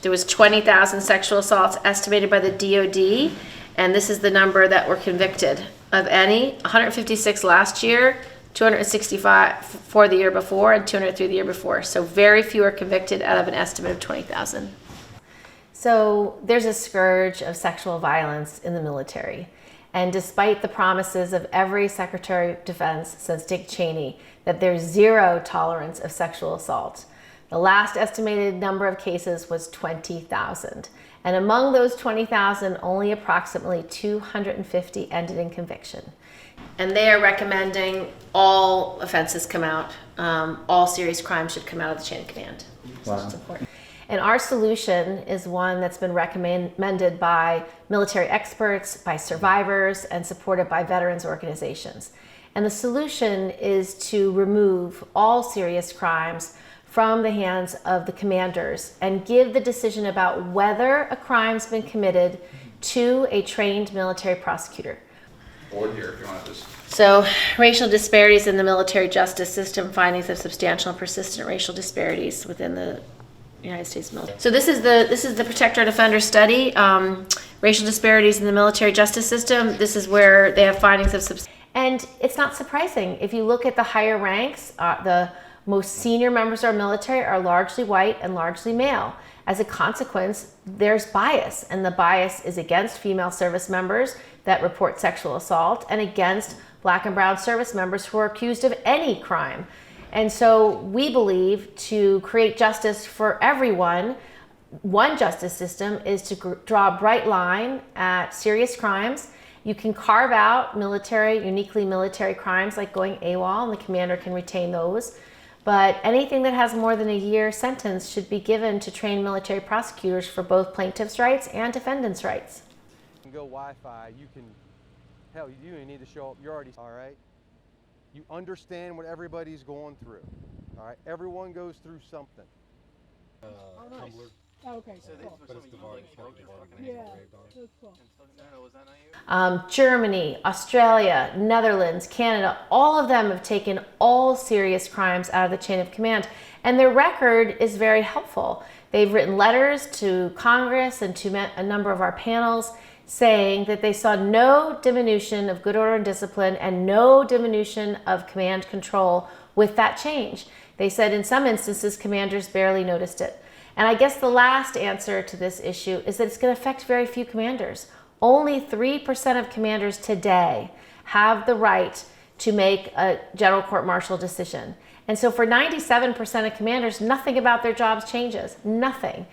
There was 20,000 sexual assaults estimated by the DOD, and this is the number that were convicted of any. 156 last year, 265 for the year before, and 203 the year before. So very few are convicted out of an estimate of 20,000. So there's a scourge of sexual violence in the military. And despite the promises of every Secretary of Defense since Dick Cheney that there's zero tolerance of sexual assault, the last estimated number of cases was 20,000. And among those 20,000, only approximately 250 ended in conviction. And they are recommending all offenses come out, all serious crimes should come out of the chain of command. Wow. So it's important. And our solution is one that's been recommended by military experts, by survivors, and supported by veterans organizations. And the solution is to remove all serious crimes from the hands of the commanders and give the decision about whether a crime's been committed to a trained military prosecutor. Board here, if you want to just. So, racial disparities in the military justice system, findings of substantial and persistent racial disparities within the United States military. So this is the Protect Our Defender study, racial disparities in the military justice system. This is where they have findings of and it's not surprising. If you look at the higher ranks, the most senior members of our military are largely white and largely male. As a consequence, there's bias, and the bias is against female service members that report sexual assault and against Black and brown service members who are accused of any crime. And so we believe to create justice for everyone, one justice system is to draw a bright line at serious crimes. You can carve out uniquely military crimes like going AWOL, and the commander can retain those. But anything that has more than a year sentence should be given to trained military prosecutors for both plaintiffs' rights and defendants' rights. You can go Wi-Fi, you can, hell, you don't need to show up, you're already, all right? You understand what everybody's going through, all right? Everyone goes through something. Oh, okay, so cool. Yeah, that's cool. Germany, Australia, Netherlands, Canada, all of them have taken all serious crimes out of the chain of command, and their record is very helpful. They've written letters to Congress and to a number of our panels saying that they saw no diminution of good order and discipline and no diminution of command control with that change. They said in some instances, commanders barely noticed it. And I guess the last answer to this issue is that it's going to affect very few commanders. Only 3% of commanders today have the right to make a general court-martial decision. And so for 97% of commanders, nothing about their jobs changes, nothing.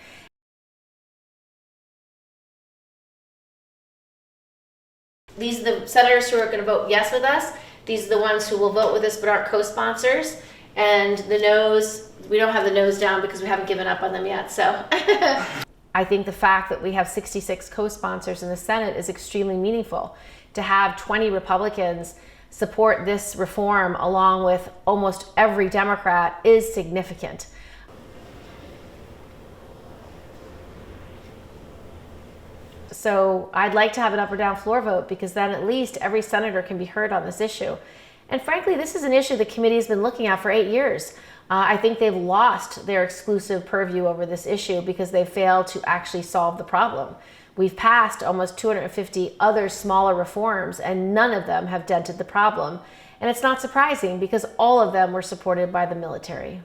These are the senators who are going to vote yes with us. These are the ones who will vote with us but aren't co-sponsors. And the no's, we don't have the no's down because we haven't given up on them yet. So I think the fact that we have 66 co-sponsors in the Senate is extremely meaningful. To have 20 Republicans support this reform along with almost every Democrat is significant. So I'd like to have an up or down floor vote because then at least every senator can be heard on this issue. And frankly, this is an issue the committee has been looking at for 8 years. I think they've lost their exclusive purview over this issue because they failed to actually solve the problem. We've passed almost 250 other smaller reforms and none of them have dented the problem. And it's not surprising because all of them were supported by the military.